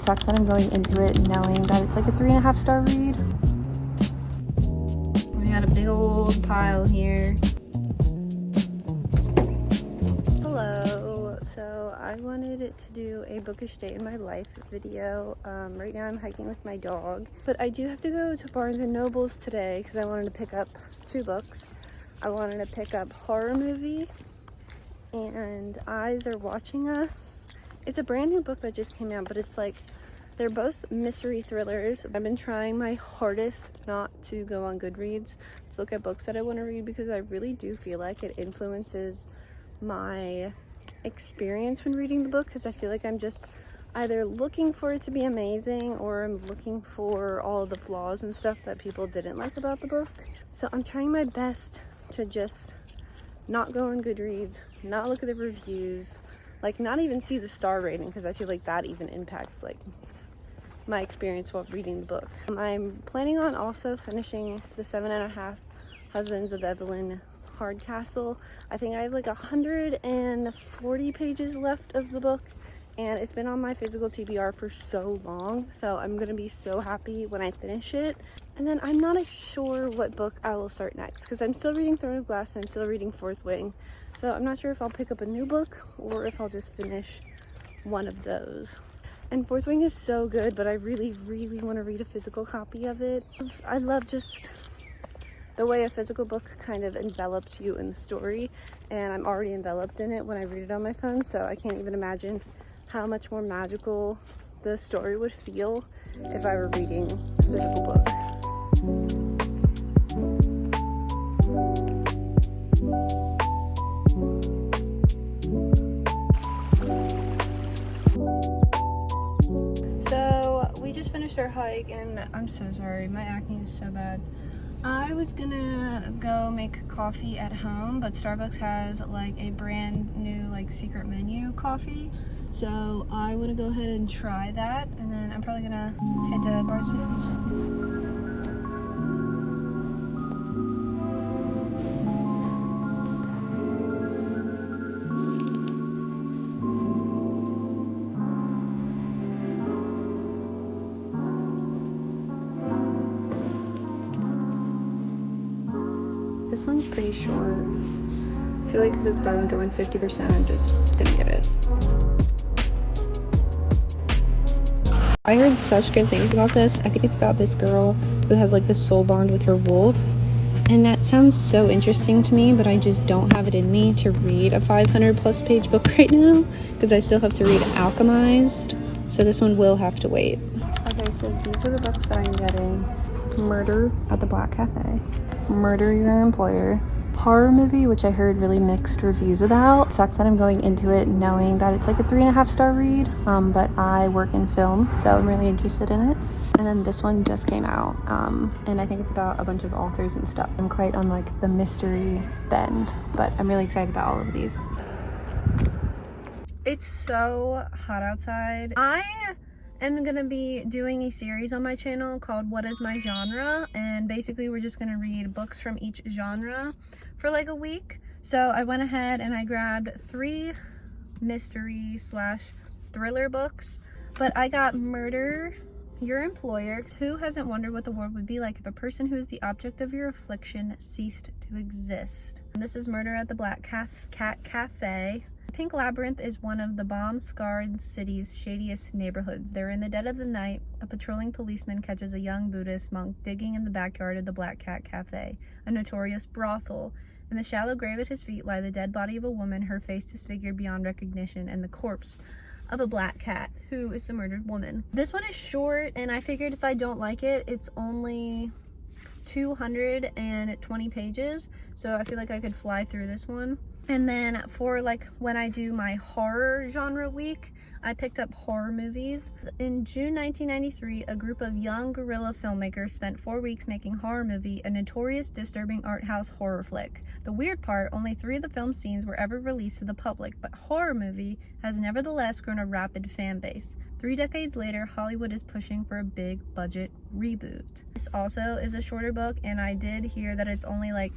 Sucks that I'm going into it knowing that it's like a 3.5-star read. We got a big old pile here. Hello. So I wanted to do a bookish day in my life video. Right now I'm hiking with my dog, but I do have to go to Barnes & Noble's today because I wanted to pick up 2 books. I wanted to pick up Horror Movie and Eyes Are Watching Us. It's a brand new book that just came out, but it's like, they're both mystery thrillers. I've been trying my hardest not to go on Goodreads to look at books that I want to read because I really do feel like it influences my experience when reading the book, because I feel like I'm just either looking for it to be amazing or I'm looking for all the flaws and stuff that people didn't like about the book. So I'm trying my best to just not go on Goodreads, not look at the reviews, like not even see the star rating, because I feel like that even impacts like my experience while reading the book. I'm planning on also finishing the 7.5 Husbands of Evelyn hardcastle. I think I have like 140 pages left of the book, and it's been on my physical TBR for so long, so I'm gonna be so happy when I finish it. And then I'm not sure what book I will start next, because I'm still reading Throne of Glass and I'm still reading Fourth Wing, so I'm not sure if I'll pick up a new book or if I'll just finish one of those. And Fourth Wing is so good, but I really want to read a physical copy of it. I love just the way a physical book kind of envelops you in the story, and I'm already enveloped in it when I read it on my phone, so I can't even imagine how much more magical the story would feel if I were reading a physical book. So we just finished our hike, and I'm so sorry, my acne is so bad. I was gonna go make coffee at home, but Starbucks has like a brand new like secret menu coffee, so I want to go ahead and try that, and then I'm probably gonna head to Barnes & Noble. This one's pretty short. I feel like because it's about going 50%, I'm just gonna get it. I heard such good things about this. I think it's about this girl who has like this soul bond with her wolf. And that sounds so interesting to me, but I just don't have it in me to read a 500+ page book right now because I still have to read Alchemized. So this one will have to wait. Okay, so these are the books that I'm getting. Murder at the Black Cafe, Murder Your Employer, Horror Movie, which I heard really mixed reviews about. Sucks that I'm going into it knowing that it's like a 3.5-star read, but I work in film, so I'm really interested in it. And then this one just came out, and I think it's about a bunch of authors and stuff. I'm quite on like the mystery bend, but I'm really excited about all of these. It's so hot outside. I am gonna be doing a series on my channel called What Is My Genre, and basically we're just gonna read books from each genre for like a week. So I went ahead and I grabbed 3 mystery / thriller books, but I got Murder Your Employer. Who hasn't wondered what the world would be like if a person who is the object of your affliction ceased to exist? And this is Murder at the Black Cat Cafe. Pink Labyrinth is one of the bomb-scarred city's shadiest neighborhoods. There in the dead of the night, a patrolling policeman catches a young Buddhist monk digging in the backyard of the Black Cat Cafe, a notorious brothel. In the shallow grave at his feet lie the dead body of a woman, her face disfigured beyond recognition, and the corpse of a black cat, who is the murdered woman. This one is short, and I figured if I don't like it, it's only 220 pages, so I feel like I could fly through this one. And then for like when I do my horror genre week, I picked up Horror Movies. In June 1993, a group of young guerrilla filmmakers spent 4 weeks making Horror Movie, a notorious, disturbing art house horror flick. The weird part, only 3 of the film scenes were ever released to the public, but Horror Movie has nevertheless grown a rabid fan base. 3 decades later, Hollywood is pushing for a big budget reboot. This also is a shorter book, and I did hear that it's only like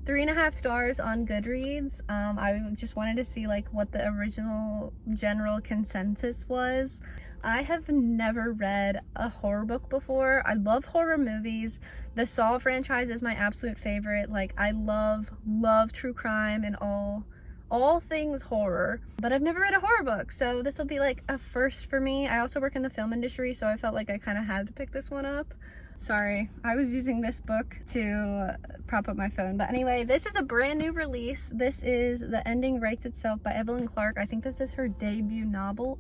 3.5 stars on Goodreads. I just wanted to see like what the original general consensus was. I have never read a horror book before. I love horror movies. The Saw franchise is my absolute favorite. Like, I love true crime and all things horror, but I've never read a horror book, so this will be like a first for me. I also work in the film industry, so I felt like I kind of had to pick this one up. Sorry, I was using this book to prop up my phone. But anyway, this is a brand new release. This is The Ending Writes Itself by Evelyn Clark. I think this is her debut novel.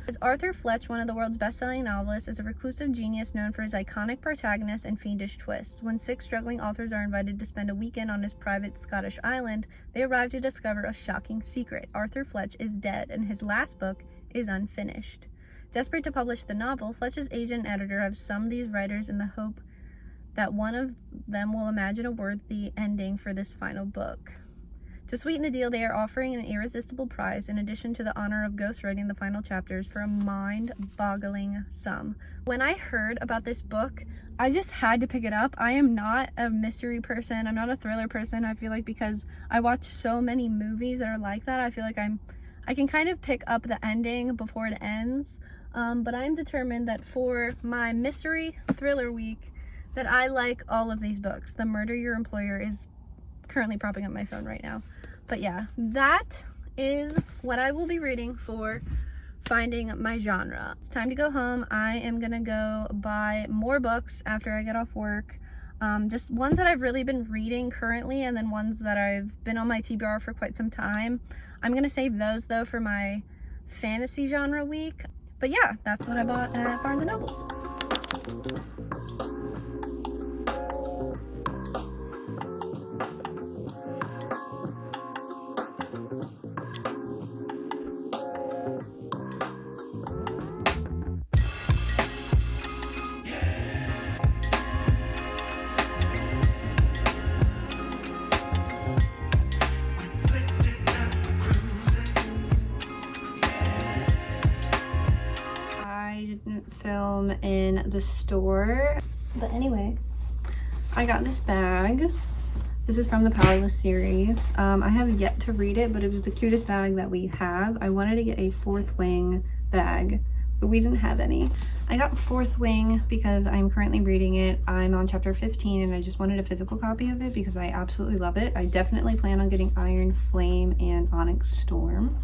As Arthur Fletch, one of the world's best-selling novelists, is a reclusive genius known for his iconic protagonist and fiendish twists. When 6 struggling authors are invited to spend a weekend on his private Scottish island, they arrive to discover a shocking secret. Arthur Fletch is dead, and his last book is unfinished. Desperate to publish the novel, Fletch's agent and editor have summoned these writers in the hope that one of them will imagine a worthy ending for this final book. To sweeten the deal, they are offering an irresistible prize in addition to the honor of ghostwriting the final chapters for a mind-boggling sum. When I heard about this book, I just had to pick it up. I am not a mystery person. I'm not a thriller person. I feel like because I watch so many movies that are like that, I feel like I can kind of pick up the ending before it ends. But I'm determined that for my mystery thriller week that I like all of these books. The Murder Your Employer is currently propping up my phone right now. But yeah, that is what I will be reading for finding my genre. It's time to go home. I am gonna go buy more books after I get off work. Just ones that I've really been reading currently, and then ones that I've been on my TBR for quite some time. I'm gonna save those though for my fantasy genre week. But yeah, that's what I bought at Barnes & Nobles. Film in the store, but anyway, I got this bag. This is from the Powerless series. I have yet to read it, but it was the cutest bag that we have. I wanted to get a Fourth Wing bag, but we didn't have any. I got Fourth Wing because I'm currently reading it. I'm on chapter 15 and I just wanted a physical copy of it because I absolutely love it. I definitely plan on getting Iron Flame and Onyx Storm.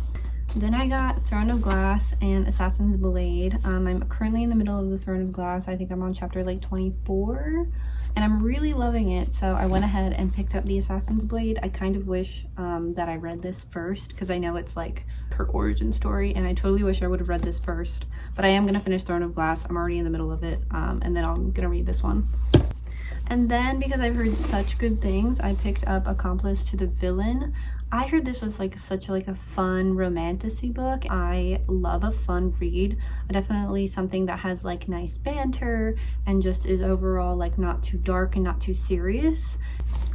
Then I got Throne of Glass and Assassin's Blade. I'm currently in the middle of the Throne of Glass. I think I'm on chapter like 24 and I'm really loving it. So I went ahead and picked up the Assassin's Blade. I kind of wish that I read this first because I know it's like her origin story and I totally wish I would have read this first. But I am going to finish Throne of Glass. I'm already in the middle of it and then I'm going to read this one. And then because I've heard such good things, I picked up Accomplice to the Villain. I heard this was like such a fun romantasy book. I love a fun read. Definitely something that has like nice banter and just is overall like not too dark and not too serious.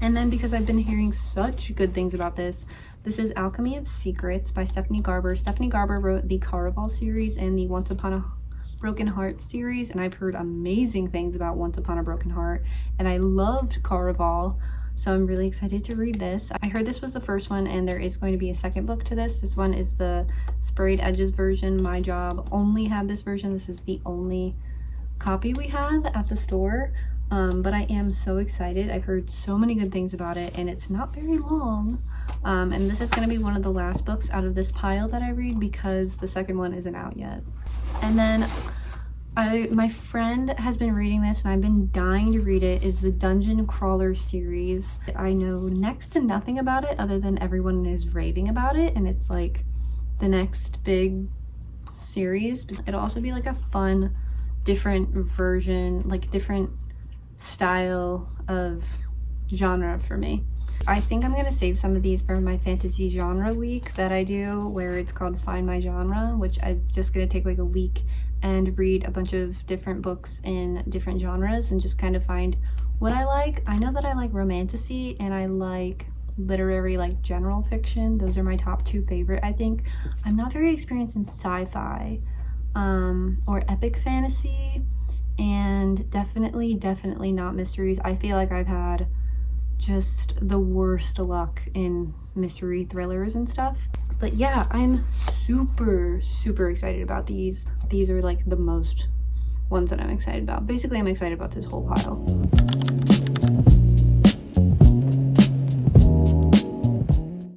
And then because I've been hearing such good things about this, this is Alchemy of Secrets by Stephanie Garber. Stephanie Garber wrote the Caraval series and the Once Upon a Broken Heart series, and I've heard amazing things about Once Upon a Broken Heart, and I loved Caraval, so I'm really excited to read this. I heard this was the first one and there is going to be a second book to this. This one is the Sprayed Edges version. My job only had this version. This is the only copy we have at the store, but I am so excited. I've heard so many good things about it and it's not very long, and this is going to be one of the last books out of this pile that I read because the second one isn't out yet. And then my friend has been reading this and I've been dying to read it, is the Dungeon Crawler series. I know next to nothing about it other than everyone is raving about it and it's like the next big series. It'll also be like a fun, different version, like different style of genre for me. I think I'm gonna save some of these for my fantasy genre week that I do, where it's called Find My Genre, which I'm just gonna take like a week and read a bunch of different books in different genres and just kind of find what I like. I know that I like romantasy and I like literary, like general fiction. Those are my top 2 favorite, I think. I'm not very experienced in sci-fi or epic fantasy, and definitely not mysteries. I feel like I've had just the worst luck in mystery thrillers and stuff. But yeah, I'm super excited about these. These are like the most ones that I'm excited about. Basically, I'm excited about this whole pile.